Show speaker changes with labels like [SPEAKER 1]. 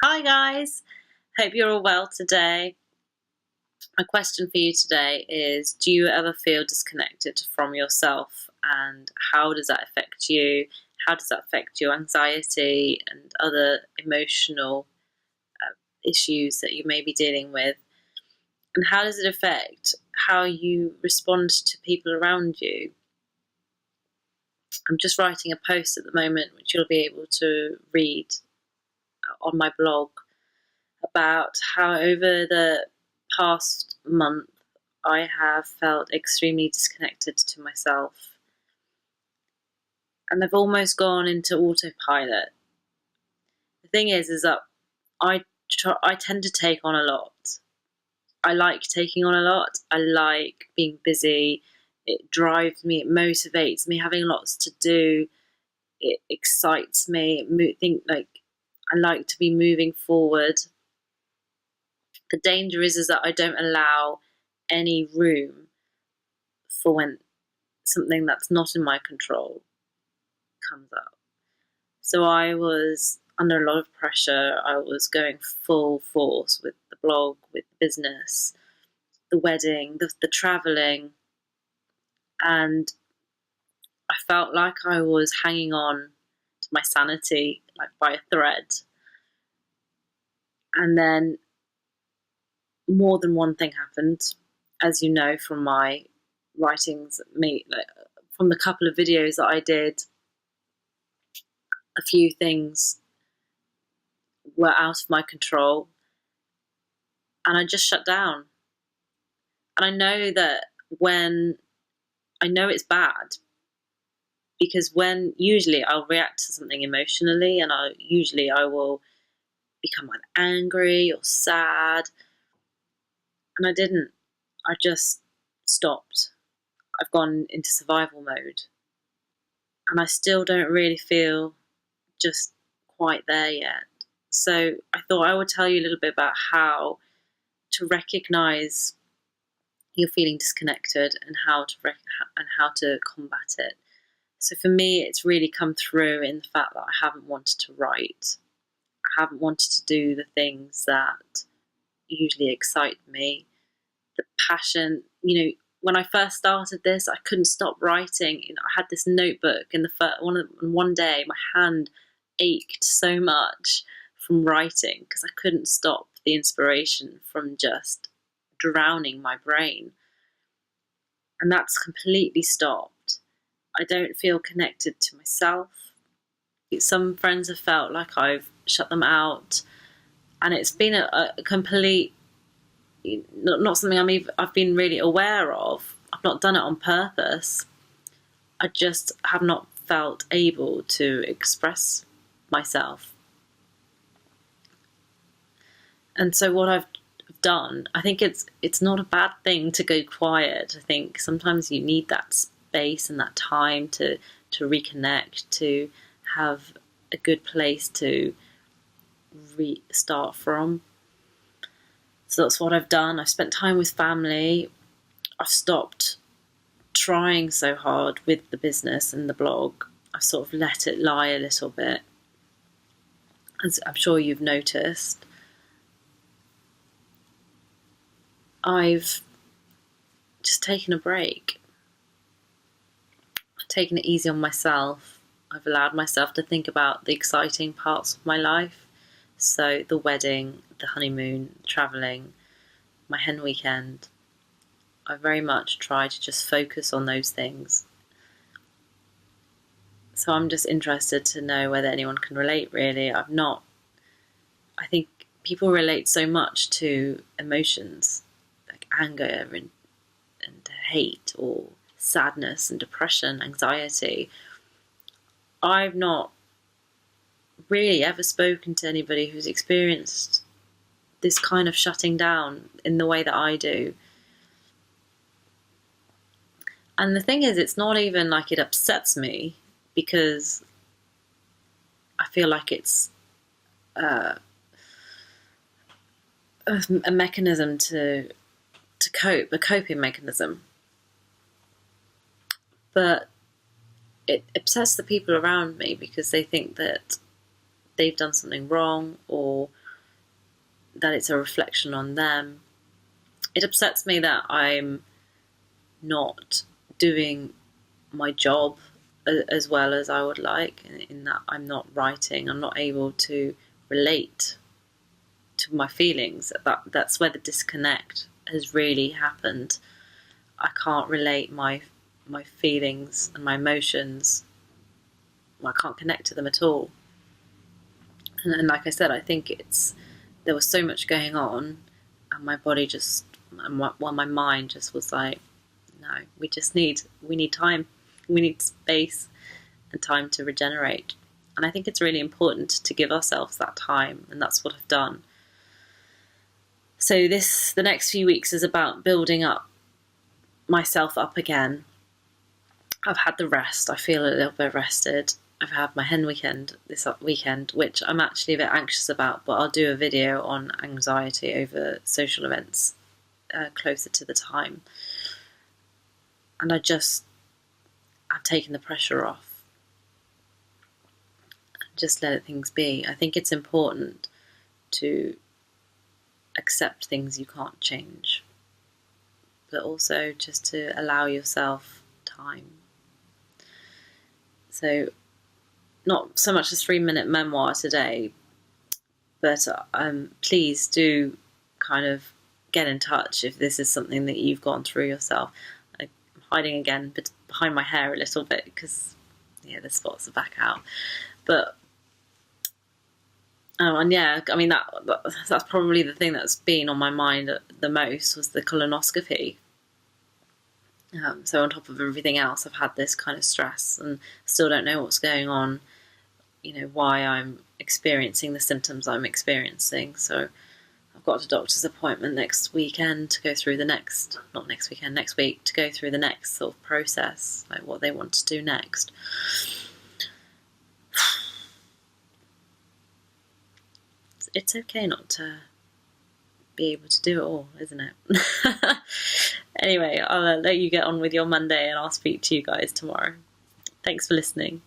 [SPEAKER 1] Hi guys, hope you're all well today. My question for you today is, do you ever feel disconnected from yourself, and how does that affect you? How does that affect your anxiety and other emotional issues that you may be dealing with? And how does it affect how you respond to people around you? I'm just writing a post at the moment, which you'll be able to read on my blog, about how over the past month I have felt extremely disconnected to myself. And I've almost gone into autopilot. The thing is that I tend to take on a lot. I like taking on a lot. I like being busy. It drives me, it motivates me, having lots to do. It excites me. I like to be moving forward. The danger is that I don't allow any room for when something that's not in my control comes up. So I was under a lot of pressure. I was going full force with the blog, with the business, the wedding, the traveling, and I felt like I was hanging on to my sanity like by a thread. And then more than one thing happened, as you know from my writings, from the couple of videos that I did. A few things were out of my control, and I just shut down. And I know that when I know it's bad, because when usually I'll react to something emotionally, and I will become either angry or sad, and I didn't. I just stopped. I've gone into survival mode, and I still don't really feel just quite there yet. So I thought I would tell you a little bit about how to recognize you're feeling disconnected, and how to combat it. So for me, it's really come through in the fact that I haven't wanted to write. I haven't wanted to do the things that usually excite me. The passion, when I first started this, I couldn't stop writing. I had this notebook, and one day my hand ached so much from writing because I couldn't stop the inspiration from just drowning my brain. And that's completely stopped. I don't feel connected to myself. Some friends have felt like I've shut them out, and it's been a complete, not something I've been really aware of. I've not done it on purpose. I just have not felt able to express myself. And so what I've done, I think it's not a bad thing to go quiet. I think sometimes you need that space and that time to reconnect, to have a good place to restart from. So that's what I've done. I've spent time with family. I've stopped trying so hard with the business and the blog. I've sort of let it lie a little bit, as I'm sure you've noticed. I've just taken a break. I've taken it easy on myself. I've allowed myself to think about the exciting parts of my life. So the wedding, the honeymoon, travelling, my hen weekend. I very much try to just focus on those things. So I'm just interested to know whether anyone can relate, really. I think people relate so much to emotions, like anger and hate, or sadness and depression, anxiety. I've not really ever spoken to anybody who's experienced this kind of shutting down in the way that I do. And the thing is, it's not even like it upsets me, because I feel like it's a mechanism to cope, a coping mechanism. But it upsets the people around me because they think that they've done something wrong, or that it's a reflection on them. It upsets me that I'm not doing my job as well as I would like, in that I'm not writing, I'm not able to relate to my feelings. That's where the disconnect has really happened. I can't relate my feelings and my emotions. I can't connect to them at all. And like I said, I think there was so much going on, and my body just, my mind just was like, no, we need time, we need space and time to regenerate. And I think it's really important to give ourselves that time, and that's what I've done. So the next few weeks is about building up myself up again. I've had the rest. I feel a little bit rested. I've had my hen weekend this weekend, which I'm actually a bit anxious about, but I'll do a video on anxiety over social events closer to the time. And I've taken the pressure off. Just let things be. I think it's important to accept things you can't change, but also just to allow yourself time. So not so much a 3-minute memoir today, but please do kind of get in touch if this is something that you've gone through yourself. I'm hiding again behind my hair a little bit because the spots are back out. But and yeah, I mean that's probably the thing that's been on my mind the most, was the colonoscopy. So on top of everything else, I've had this kind of stress and still don't know what's going on, why I'm experiencing the symptoms I'm experiencing. So I've got a doctor's appointment next weekend to go through next week, to go through the next sort of process, like what they want to do next. It's okay not to be able to do it all, isn't it? Anyway, I'll let you get on with your Monday, and I'll speak to you guys tomorrow. Thanks for listening.